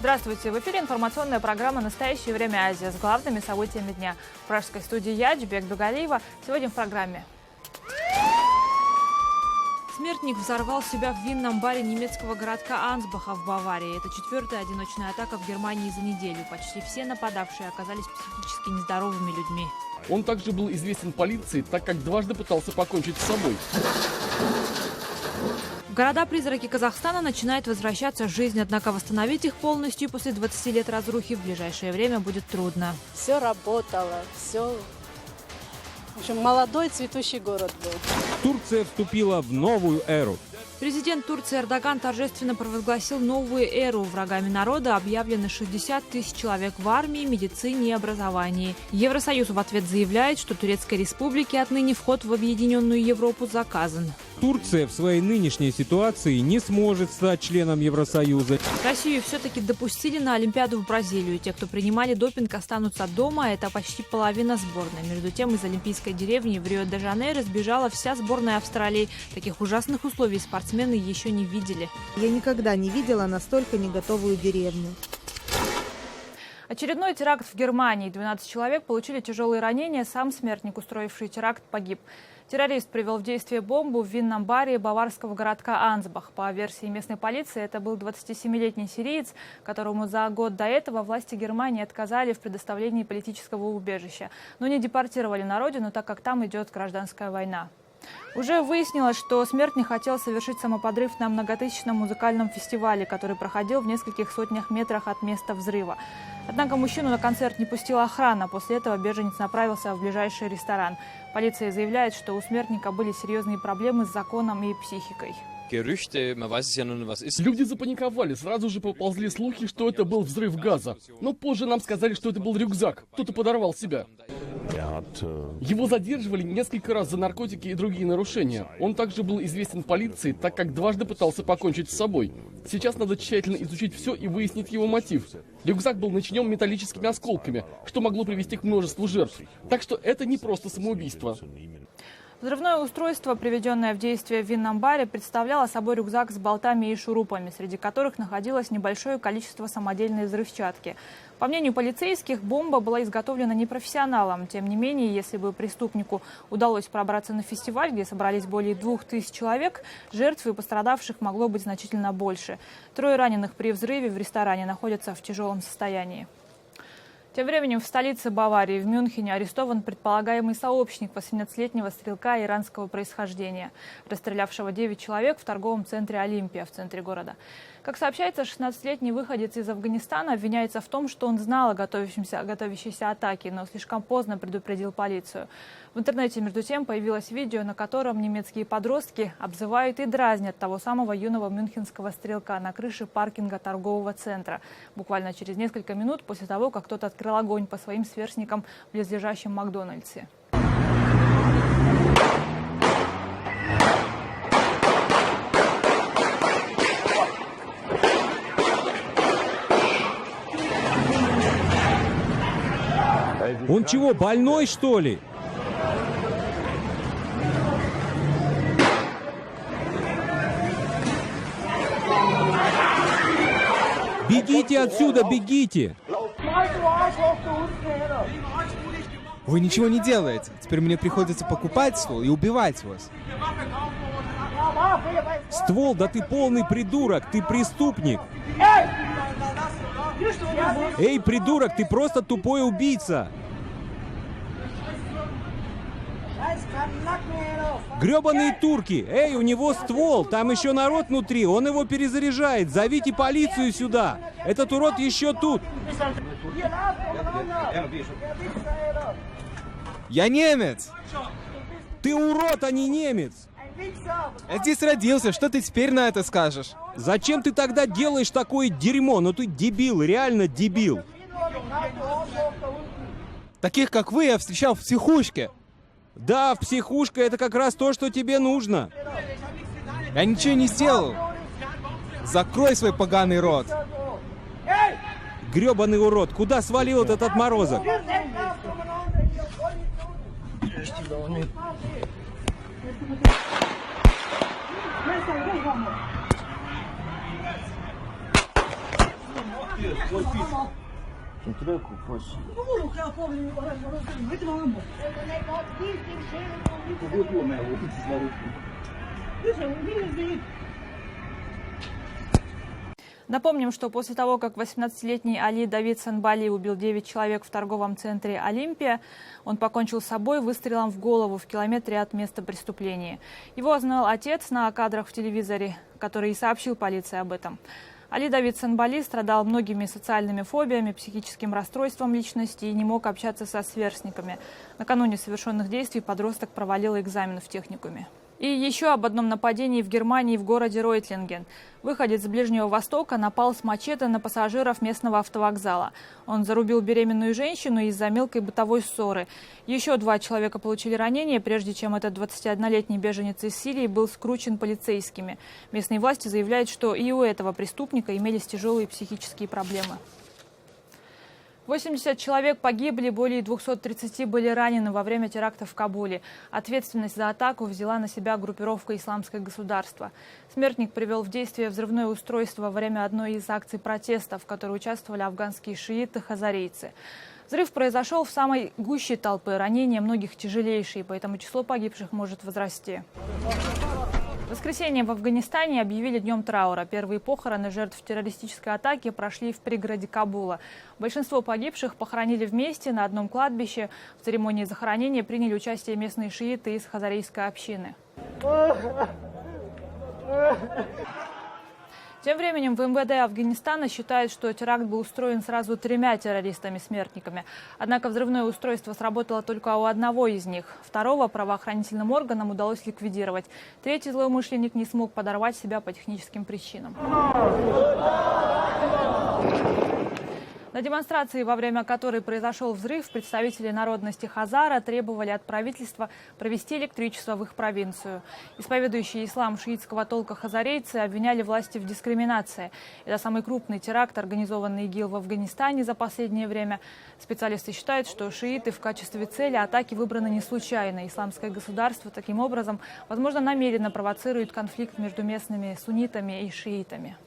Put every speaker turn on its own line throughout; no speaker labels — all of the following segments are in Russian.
Здравствуйте! В эфире информационная программа «Настоящее время Азия» с главными событиями дня. В пражской студии я, Джубек Дугалиева. Сегодня в программе. Смертник взорвал себя в винном баре немецкого городка Ансбаха в Баварии. Это четвертая одиночная атака в Германии за неделю. Почти все нападавшие оказались психически нездоровыми людьми.
Он также был известен полиции, так как дважды пытался покончить с собой.
В города-призраки Казахстана начинает возвращаться жизнь, однако восстановить их полностью после 20 лет разрухи в ближайшее время будет трудно.
Все работало, все. В общем, молодой цветущий город был.
Турция вступила в новую эру.
Президент Турции Эрдоган торжественно провозгласил новую эру. Врагами народа объявлены 60 тысяч человек в армии, медицине и образовании. Евросоюз в ответ заявляет, что Турецкой республике отныне вход в объединенную Европу заказан.
Турция в своей нынешней ситуации не сможет стать членом Евросоюза.
Россию все-таки допустили на Олимпиаду в Бразилию. Те, кто принимали допинг, останутся дома. Это почти половина сборной. Между тем, из олимпийской деревни в Рио-де-Жанейро сбежала вся сборная Австралии. Таких ужасных условий спортсмены еще не видели.
Я никогда не видела настолько не готовую деревню.
Очередной теракт в Германии. 12 человек получили тяжелые ранения. Сам смертник, устроивший теракт, погиб. Террорист привел в действие бомбу в винном баре баварского городка Ансбах. По версии местной полиции, это был 27-летний сириец, которому за год до этого власти Германии отказали в предоставлении политического убежища, но не депортировали на родину, так как там идет гражданская война. Уже выяснилось, что смертник хотел совершить самоподрыв на многотысячном музыкальном фестивале, который проходил в нескольких сотнях метрах от места взрыва. Однако мужчину на концерт не пустила охрана. После этого беженец направился в ближайший ресторан. Полиция заявляет, что у смертника были серьезные проблемы с законом и психикой.
Люди запаниковали, сразу же поползли слухи, что это был взрыв газа. Но позже нам сказали, что это был рюкзак. Кто-то подорвал себя. Его задерживали несколько раз за наркотики и другие нарушения. Он также был известен полиции, так как дважды пытался покончить с собой. Сейчас надо тщательно изучить все и выяснить его мотив. Рюкзак был начинен металлическими осколками, что могло привести к множеству жертв. Так что это не просто самоубийство.
Взрывное устройство, приведенное в действие в винном баре, представляло собой рюкзак с болтами и шурупами, среди которых находилось небольшое количество самодельной взрывчатки. По мнению полицейских, бомба была изготовлена непрофессионалом. Тем не менее, если бы преступнику удалось пробраться на фестиваль, где собрались более 2000 человек, жертв и пострадавших могло быть значительно больше. 3 раненых при взрыве в ресторане находятся в тяжелом состоянии. Тем временем в столице Баварии, в Мюнхене, арестован предполагаемый сообщник 18-летнего стрелка иранского происхождения, расстрелявшего 9 человек в торговом центре «Олимпия» в центре города. Как сообщается, 16-летний выходец из Афганистана обвиняется в том, что он знал о готовящейся атаке, но слишком поздно предупредил полицию. В интернете, между тем, появилось видео, на котором немецкие подростки обзывают и дразнят того самого юного мюнхенского стрелка на крыше паркинга торгового центра. Буквально через несколько минут после того, как тот открыл огонь по своим сверстникам в близлежащем Макдональдсе.
Он чего, больной, что ли? Бегите отсюда, бегите!
Вы ничего не делаете. Теперь мне приходится покупать ствол и убивать вас.
Ствол, да ты полный придурок, ты преступник! Эй, придурок, ты просто тупой убийца! Гребаные турки! Эй, у него ствол! Там еще народ внутри! Он его перезаряжает! Зовите полицию сюда! Этот урод еще тут!
Я немец!
Ты урод, а не немец!
Я здесь родился, что ты теперь на это скажешь?
Зачем ты тогда делаешь такое дерьмо? Ну ты дебил, реально дебил!
Таких, как вы, я встречал в психушке.
Да, в психушка это как раз то, что тебе нужно.
Я ничего не сделал. Закрой свой поганый рот.
Гребаный урод, куда свалил этот отморозок?
Напомним, что после того, как 18-летний Али Давид Санбали убил 9 человек в торговом центре «Олимпия», он покончил с собой выстрелом в голову в километре от места преступления. Его узнал отец на кадрах в телевизоре, который и сообщил полиции об этом. Али Давид Санбали страдал многими социальными фобиями, психическим расстройством личности и не мог общаться со сверстниками. Накануне совершенных действий подросток провалил экзамен в техникуме. И еще об одном нападении в Германии в городе Ройтлинген. Выходец с Ближнего Востока напал с мачете на пассажиров местного автовокзала. Он зарубил беременную женщину из-за мелкой бытовой ссоры. Еще 2 человека получили ранения, прежде чем этот 21-летний беженец из Сирии был скручен полицейскими. Местные власти заявляют, что и у этого преступника имелись тяжелые психические проблемы. 80 человек погибли, более 230 были ранены во время теракта в Кабуле. Ответственность за атаку взяла на себя группировка «Исламское государство». Смертник привел в действие взрывное устройство во время одной из акций протеста, в которой участвовали афганские шииты-хазарейцы. Взрыв произошел в самой гуще толпы. Ранения многих тяжелейшие, поэтому число погибших может возрасти. В воскресенье в Афганистане объявили днем траура. Первые похороны жертв террористической атаки прошли в пригороде Кабула. Большинство погибших похоронили вместе на одном кладбище. В церемонии захоронения приняли участие местные шииты из хазарейской общины. Тем временем в МВД Афганистана считают, что теракт был устроен сразу 3 террористами-смертниками. Однако взрывное устройство сработало только у одного из них. Второго правоохранительным органам удалось ликвидировать. Третий злоумышленник не смог подорвать себя по техническим причинам. На демонстрации, во время которой произошел взрыв, представители народности Хазара требовали от правительства провести электричество в их провинцию. Исповедующие ислам шиитского толка хазарейцы обвиняли власти в дискриминации. Это самый крупный теракт, организованный ИГИЛ в Афганистане за последнее время. Специалисты считают, что шииты в качестве цели атаки выбраны не случайно. Исламское государство таким образом, возможно, намеренно провоцирует конфликт между местными суннитами и шиитами.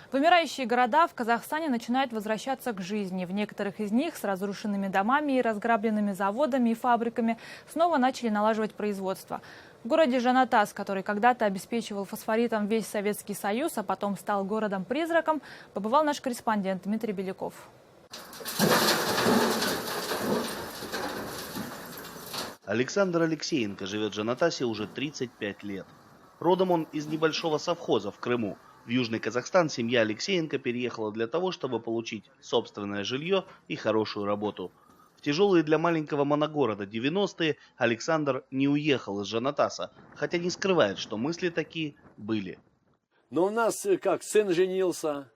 Вымирающие города в Казахстане начинают возвращаться к жизни. В некоторых из них с разрушенными домами и разграбленными заводами и фабриками снова начали налаживать производство. В городе Жанатас, который когда-то обеспечивал фосфоритом весь Советский Союз, а потом стал городом-призраком, побывал наш корреспондент Дмитрий Беляков.
Александр Алексеенко живет в Жанатасе уже 35 лет. Родом он из небольшого совхоза в Крыму. В Южный Казахстан семья Алексеенко переехала для того, чтобы получить собственное жилье и хорошую работу. В тяжелые для маленького моногорода 90-е Александр не уехал из Жанатаса, хотя не скрывает, что мысли такие были.
Но у нас, как, сын женился,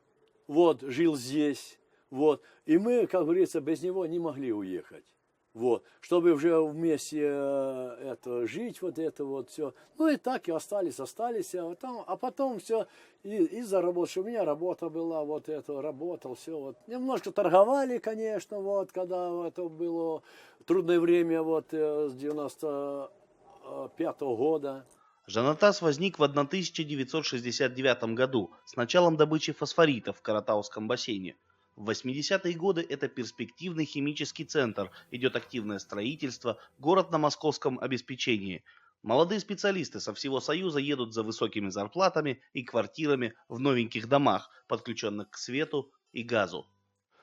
вот, жил здесь, вот, и мы, как говорится, без него не могли уехать. Вот, чтобы уже вместе жить, вот это вот все. Ну и так и остались, а потом все, из-за работы, что у меня работа была, вот это, работал, все, вот. Немножко торговали, конечно, вот, когда это было трудное время, вот, с 95-го года.
Жанатас возник в 1969 году с началом добычи фосфорита в Каратауском бассейне. В 80-е годы это перспективный химический центр, идет активное строительство, город на московском обеспечении. Молодые специалисты со всего Союза едут за высокими зарплатами и квартирами в новеньких домах, подключенных к свету и газу.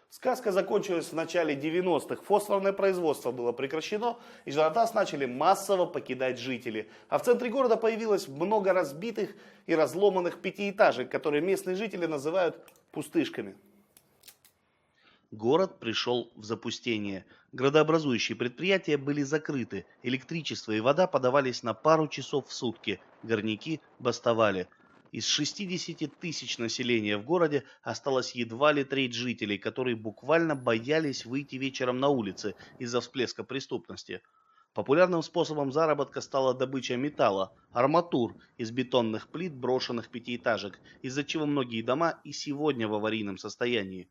Сказка закончилась в начале 90-х. Фосфорное производство было прекращено, и Жанатас начали массово покидать жители. А в центре города появилось много разбитых и разломанных пятиэтажек, которые местные жители называют пустышками.
Город пришел в запустение. Градообразующие предприятия были закрыты, электричество и вода подавались на пару часов в сутки, горняки бастовали. Из 60 тысяч населения в городе осталось едва ли треть жителей, которые буквально боялись выйти вечером на улицы из-за всплеска преступности. Популярным способом заработка стала добыча металла, арматур из бетонных плит брошенных пятиэтажек, из-за чего многие дома и сегодня в аварийном состоянии.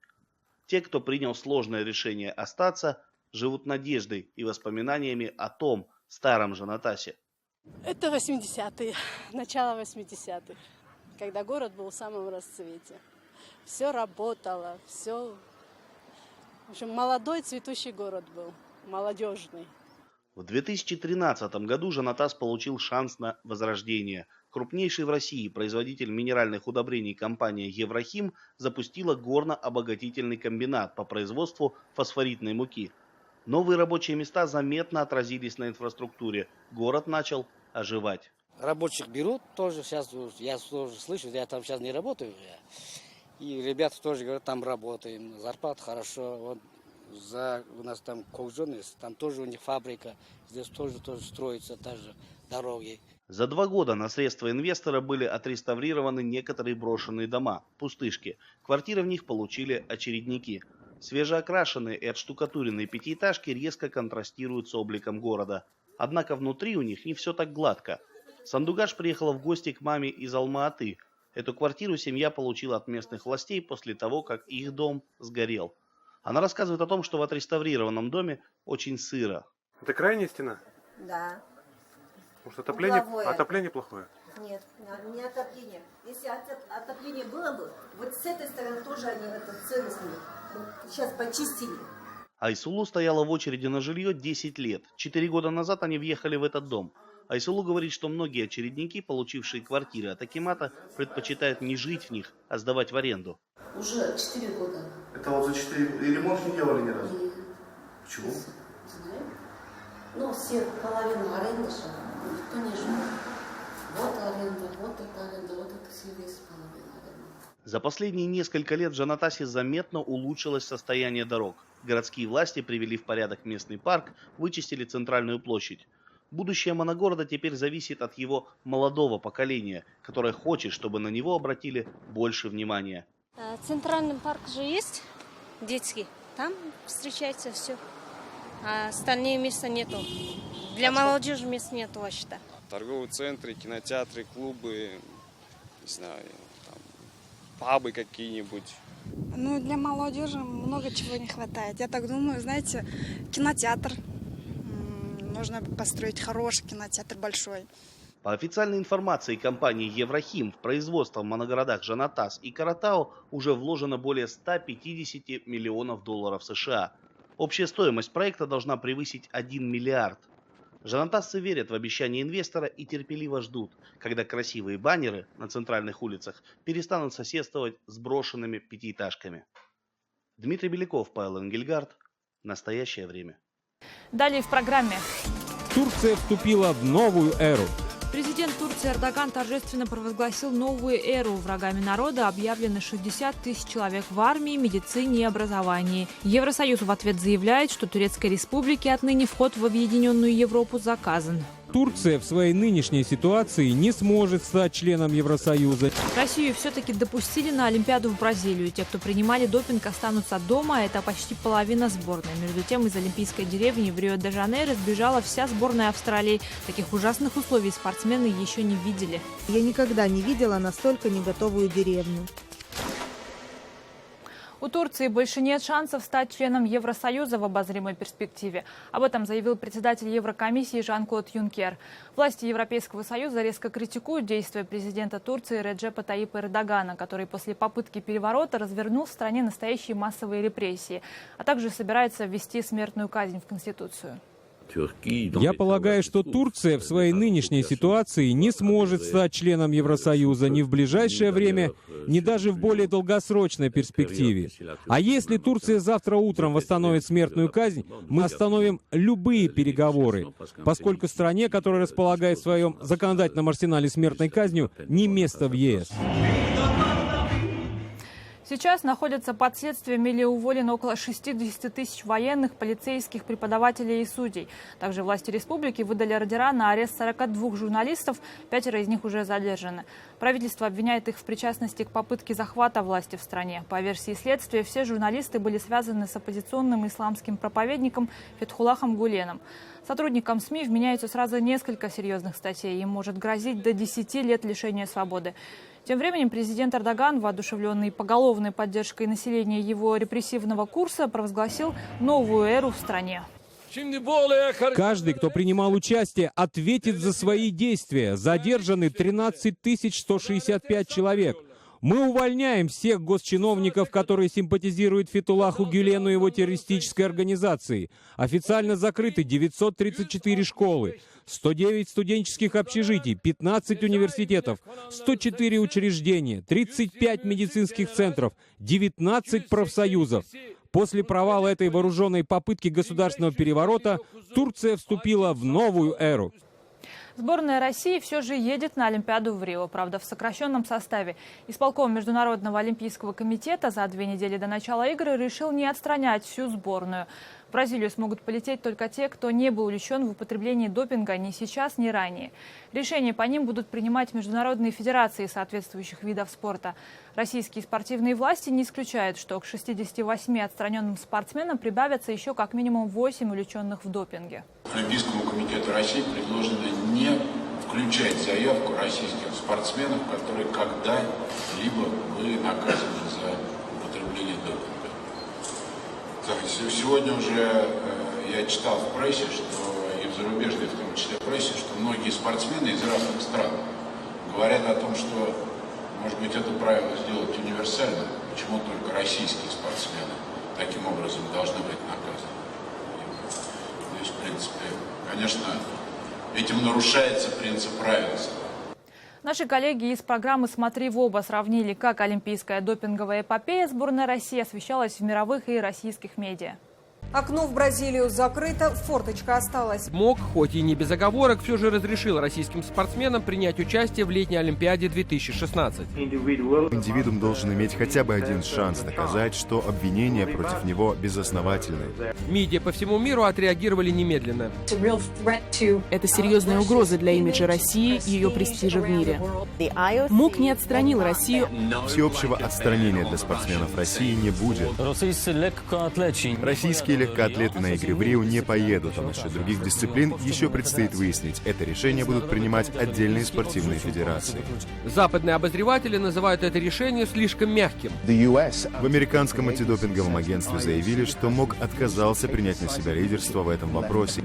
Те, кто принял сложное решение остаться, живут надеждой и воспоминаниями о том старом Жанатасе.
Это 80-е, начало 80-х, когда город был в самом расцвете. Все работало, все. В общем, молодой цветущий город был, молодежный.
В 2013 году Жанатас получил шанс на возрождение. Крупнейший в России производитель минеральных удобрений компания «Еврохим» запустила горно-обогатительный комбинат по производству фосфоритной муки. Новые рабочие места заметно отразились на инфраструктуре. Город начал оживать.
Рабочих берут тоже, сейчас я тоже слышу, я там сейчас не работаю. И ребята тоже говорят, там работаем, зарплата хорошо. Вот у нас там Кокжон, там тоже у них фабрика, здесь тоже строятся даже дороги.
За 2 года на средства инвестора были отреставрированы некоторые брошенные дома, пустышки. Квартиры в них получили очередники. Свежеокрашенные и отштукатуренные пятиэтажки резко контрастируют с обликом города. Однако внутри у них не все так гладко. Сандугаш приехала в гости к маме из Алма-Аты. Эту квартиру семья получила от местных властей после того, как их дом сгорел. Она рассказывает о том, что в отреставрированном доме очень сыро.
Это крайняя стена?
Да.
Может, отопление плохое?
Нет, не отопление. Если отопление было бы, вот с этой стороны тоже они целостные. Сейчас почистили.
Айсулу стояла в очереди на жилье 10 лет. 4 года назад они въехали в этот дом. Айсулу говорит, что многие очередники, получившие квартиры от акимата, предпочитают не жить в них, а сдавать в аренду.
Уже 4 года.
Это вот за 4 года и ремонт не делали ни разу?
И...
Почему?
Ну, все половину аренды, что никто не живет. Вот аренда, вот это все весь половина аренды.
За последние несколько лет в Жанатасе заметно улучшилось состояние дорог. Городские власти привели в порядок местный парк, вычистили центральную площадь. Будущее моногорода теперь зависит от его молодого поколения, которое хочет, чтобы на него обратили больше внимания.
Центральный парк же есть, детский. Там встречается все. А остальные места нету. Для молодежи мест нету вообще-то.
Торговые центры, кинотеатры, клубы, не знаю, там, пабы какие-нибудь.
Ну, для молодежи много чего не хватает. Я так думаю, знаете, кинотеатр. Нужно построить хороший кинотеатр большой.
По официальной информации компании «Еврохим» в производство в моногородах Жанатас и Каратау уже вложено более 150 миллионов долларов США. Общая стоимость проекта должна превысить 1 миллиард. Жанатасцы верят в обещания инвестора и терпеливо ждут, когда красивые баннеры на центральных улицах перестанут соседствовать с брошенными пятиэтажками. Дмитрий Беляков, Павел Энгельгард. Настоящее время.
Далее в программе.
Турция вступила в новую эру.
Президент Турции Эрдоган торжественно провозгласил новую эру. Врагами народа объявлены 60 тысяч человек в армии, медицине и образовании. Евросоюз в ответ заявляет, что Турецкой Республике отныне вход в объединенную Европу заказан.
Турция в своей нынешней ситуации не сможет стать членом Евросоюза.
Россию все-таки допустили на Олимпиаду в Бразилию. Те, кто принимали допинг, останутся дома. Это почти половина сборной. Между тем, из Олимпийской деревни в Рио-де-Жанейро сбежала вся сборная Австралии. Таких ужасных условий спортсмены еще не видели.
Я никогда не видела настолько не готовую деревню.
У Турции больше нет шансов стать членом Евросоюза в обозримой перспективе. Об этом заявил председатель Еврокомиссии Жан-Клод Юнкер. Власти Европейского Союза резко критикуют действия президента Турции Реджепа Таyyипа Эрдогана, который после попытки переворота развернул в стране настоящие массовые репрессии, а также собирается ввести смертную казнь в Конституцию.
Я полагаю, что Турция в своей нынешней ситуации не сможет стать членом Евросоюза ни в ближайшее время, ни даже в более долгосрочной перспективе. А если Турция завтра утром восстановит смертную казнь, мы остановим любые переговоры, поскольку стране, которая располагает в своем законодательном арсенале смертной казнью, не место в ЕС.
Сейчас находятся под следствием или уволены около 60 тысяч военных, полицейских, преподавателей и судей. Также власти республики выдали ордера на арест 42 журналистов, 5 из них уже задержаны. Правительство обвиняет их в причастности к попытке захвата власти в стране. По версии следствия, все журналисты были связаны с оппозиционным исламским проповедником Фетхуллахом Гуленом. Сотрудникам СМИ вменяются сразу несколько серьезных статей. Им может грозить до 10 лет лишения свободы. Тем временем президент Эрдоган, воодушевленный поголовной поддержкой населения его репрессивного курса, провозгласил новую эру в стране.
Каждый, кто принимал участие, ответит за свои действия. Задержаны 13 165 человек. Мы увольняем всех госчиновников, которые симпатизируют Фетуллаху Гюлену и его террористической организации. Официально закрыты 934 школы, 109 студенческих общежитий, 15 университетов, 104 учреждения, 35 медицинских центров, 19 профсоюзов. После провала этой вооруженной попытки государственного переворота Турция вступила в новую эру.
Сборная России все же едет на Олимпиаду в Рио, правда, в сокращенном составе. Исполком Международного олимпийского комитета за 2 недели до начала игр решил не отстранять всю сборную. В Бразилию смогут полететь только те, кто не был увлечен в употреблении допинга ни сейчас, ни ранее. Решения по ним будут принимать международные федерации соответствующих видов спорта. Российские спортивные власти не исключают, что к 68 отстраненным спортсменам прибавятся еще как минимум 8 увлеченных в допинге.
Олимпийскому комитету России предложено не включать заявку российских спортсменов, которые когда-либо были наказаны за употребление допинга. Сегодня уже я читал в прессе, что и в зарубежной, в том числе прессе, что многие спортсмены из разных стран говорят о том, что, может быть, это правило сделать универсальным, почему только российские спортсмены таким образом должны быть наказаны. То есть, в принципе, конечно, этим нарушается принцип равенства.
Наши коллеги из программы «Смотри в оба» сравнили, как олимпийская допинговая эпопея сборной России освещалась в мировых и российских медиа.
Окно в Бразилию закрыто, форточка осталась.
МОК, хоть и не без оговорок, все же разрешил российским спортсменам принять участие в летней Олимпиаде 2016.
Индивидуум должен иметь хотя бы один шанс доказать, что обвинения против него безосновательны.
Медиа по всему миру отреагировали немедленно.
Это серьезная угроза для имиджа России и ее престижа в мире. МОК не отстранил Россию.
Всеобщего отстранения для спортсменов России не будет. Российские легкоатлеты на игры в Рио не поедут, а насчет других дисциплин еще предстоит выяснить. Это решение будут принимать отдельные спортивные федерации.
Западные обозреватели называют это решение слишком мягким.
В американском антидопинговом агентстве заявили, что МОК отказался принять на себя лидерство в этом вопросе.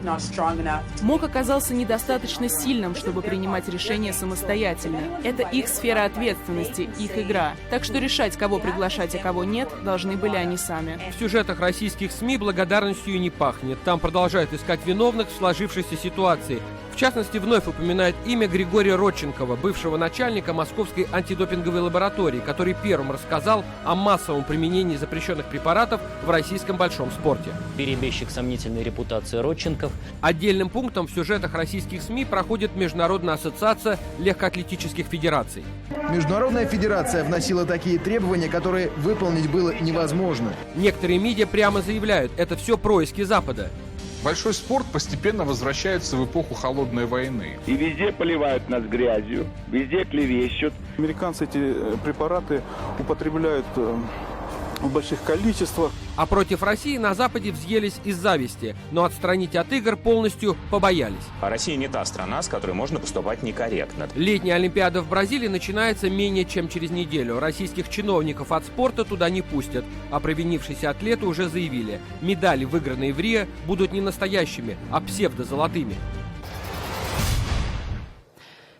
МОК оказался недостаточно сильным, чтобы принимать решения самостоятельно. Это их сфера ответственности, их игра. Так что решать, кого приглашать, а кого нет, должны были они сами.
В сюжетах российских СМИ благодарностью не пахнет. Там продолжают искать виновных в сложившейся ситуации. В частности, вновь упоминают имя Григория Родченкова, бывшего начальника Московской антидопинговой лаборатории, который первым рассказал о массовом применении запрещенных препаратов в российском большом спорте.
Перебежчик сомнительной репутации Родченков.
Отдельным пунктом в сюжетах российских СМИ проходит Международная ассоциация легкоатлетических федераций.
Международная федерация вносила такие требования, которые выполнить было невозможно.
Некоторые медиа прямо заявляют, это все происки Запада.
Большой спорт постепенно возвращается в эпоху холодной войны.
И везде поливают нас грязью, везде клевещут.
Американцы эти препараты употребляют в больших количествах.
А против России на Западе взъелись из зависти, но отстранить от игр полностью побоялись.
Россия не та страна, с которой можно поступать некорректно.
Летняя Олимпиада в Бразилии начинается менее чем через неделю. Российских чиновников от спорта туда не пустят. А провинившиеся атлеты уже заявили, медали, выигранные в Рио, будут не настоящими, а псевдозолотыми.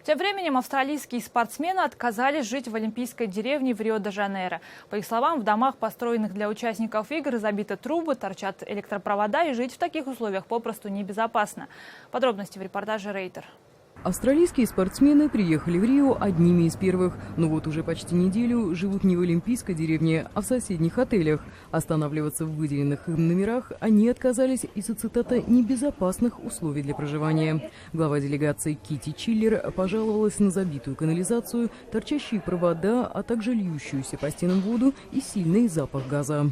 Тем временем австралийские спортсмены отказались жить в олимпийской деревне в Рио-де-Жанейро. По их словам, в домах, построенных для участников игр, забиты трубы, торчат электропровода, и жить в таких условиях попросту небезопасно. Подробности в репортаже «Рейтер».
Австралийские спортсмены приехали в Рио одними из первых, но вот уже почти неделю живут не в олимпийской деревне, а в соседних отелях. Останавливаться в выделенных им номерах они отказались из-за, цитата, «небезопасных условий для проживания». Глава делегации Кити Чиллер пожаловалась на забитую канализацию, торчащие провода, а также льющуюся по стенам воду и сильный запах газа.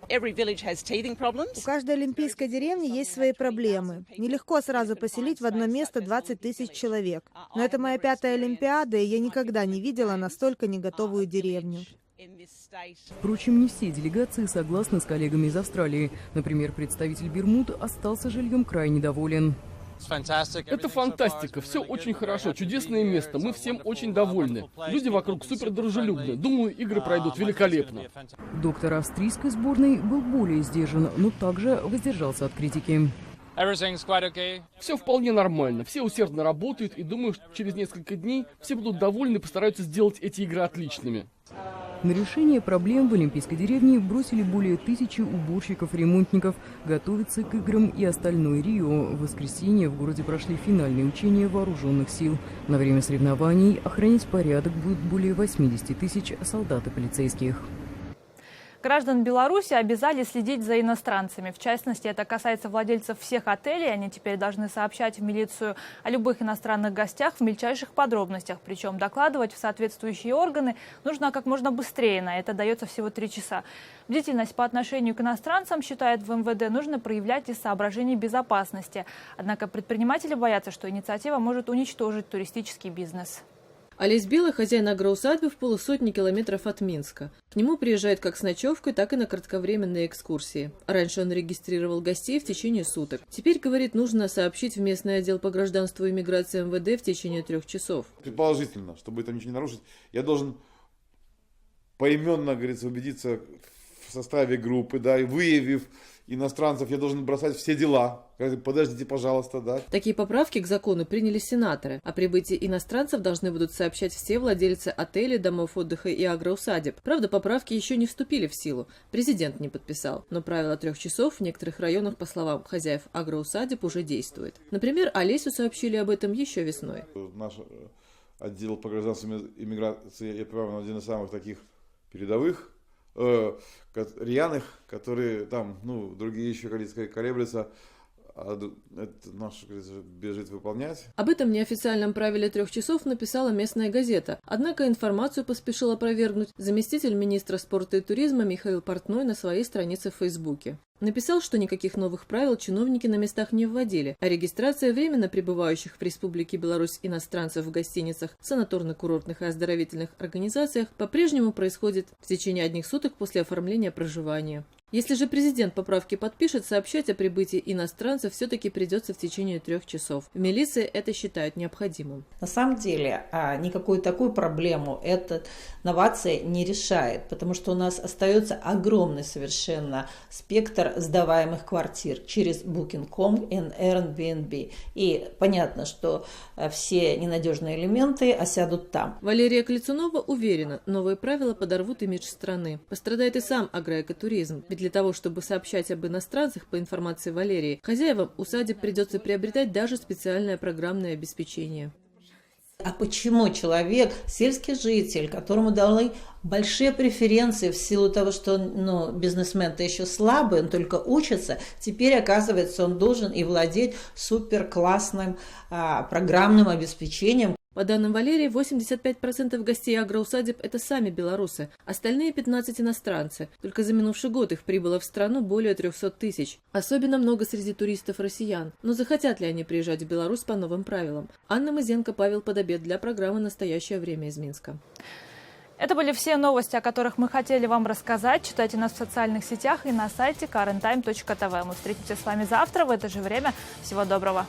У каждой олимпийской деревни есть свои проблемы. Нелегко сразу поселить в одно место 20 тысяч человек. Но это моя 5-я Олимпиада, и я никогда не видела настолько не готовую деревню.
Впрочем, не все делегации согласны с коллегами из Австралии. Например, представитель Бермуд остался жильем крайне доволен.
Это фантастика, все очень хорошо, чудесное место, мы всем очень довольны. Люди вокруг супер дружелюбны, думаю, игры пройдут великолепно.
Доктор австрийской сборной был более сдержан, но также воздержался от критики.
Все вполне нормально, все усердно работают, и думаю, что через несколько дней все будут довольны и постараются сделать эти игры отличными.
На решение проблем в Олимпийской деревне бросили более 1000 уборщиков-ремонтников. Готовиться к играм и остальное Рио. В воскресенье в городе прошли финальные учения вооруженных сил. На время соревнований охранять порядок будут более 80 тысяч солдат и полицейских.
Граждан Беларуси обязали следить за иностранцами. В частности, это касается владельцев всех отелей. Они теперь должны сообщать в милицию о любых иностранных гостях в мельчайших подробностях. Причем докладывать в соответствующие органы нужно как можно быстрее. На это дается всего 3 часа. Бдительность по отношению к иностранцам, считает в МВД, нужно проявлять из соображений безопасности. Однако предприниматели боятся, что инициатива может уничтожить туристический бизнес.
Олесь Белый – хозяин агроусадьбы в полусотни километров от Минска. К нему приезжает как с ночевкой, так и на кратковременные экскурсии. Раньше он регистрировал гостей в течение суток. Теперь, говорит, нужно сообщить в местный отдел по гражданству и миграции МВД в течение 3 часов.
Предположительно, чтобы это ничего не нарушить, я должен поименно, говорится, убедиться в составе группы, да, и выявив иностранцев, я должен бросать все дела. Подождите, пожалуйста, да.
Такие поправки к закону приняли сенаторы. О прибытии иностранцев должны будут сообщать все владельцы отелей, домов отдыха и агроусадеб. Правда, поправки еще не вступили в силу. Президент не подписал. Но правило 3 часов в некоторых районах, по словам хозяев агроусадеб, уже действует. Например, Олесю сообщили об этом еще весной.
Наш отдел по гражданству и миграции, я понимаю, один из самых таких передовых, рьяных, которые там, другие еще, колеблются, а это наш бежит выполнять.
Об этом неофициальном правиле 3 часов написала местная газета. Однако информацию поспешил опровергнуть заместитель министра спорта и туризма Михаил Портной на своей странице в Фейсбуке. Написал, что никаких новых правил чиновники на местах не вводили, а регистрация временно пребывающих в Республике Беларусь иностранцев в гостиницах, санаторно-курортных и оздоровительных организациях по-прежнему происходит в течение 1 суток после оформления проживания. Если же президент поправки подпишет, сообщать о прибытии иностранцев все-таки придется в течение 3 часов. В милиции это считают необходимым.
На самом деле, никакую такую проблему эта новация не решает, потому что у нас остается огромный совершенно спектр сдаваемых квартир через Booking.com и Airbnb. И понятно, что все ненадежные элементы осядут там.
Валерия Клецунова уверена, новые правила подорвут имидж страны. Пострадает и сам агроэкотуризм. Ведь для того, чтобы сообщать об иностранцах, по информации Валерии, хозяевам усадеб придется приобретать даже специальное программное обеспечение.
А почему человек, сельский житель, которому даны большие преференции в силу того, что бизнесмен-то еще слабый, он только учится, теперь, оказывается, он должен и владеть суперклассным программным обеспечением?
По данным Валерии, 85% гостей агроусадеб – это сами белорусы, остальные 15 иностранцы. Только за минувший год их прибыло в страну более 300 тысяч. Особенно много среди туристов-россиян. Но захотят ли они приезжать в Беларусь по новым правилам? Анна Мызенко, Павел Подобед для программы «Настоящее время» из Минска.
Это были все новости, о которых мы хотели вам рассказать. Читайте нас в социальных сетях и на сайте karenTime.tv. Мы встретимся с вами завтра в это же время. Всего доброго.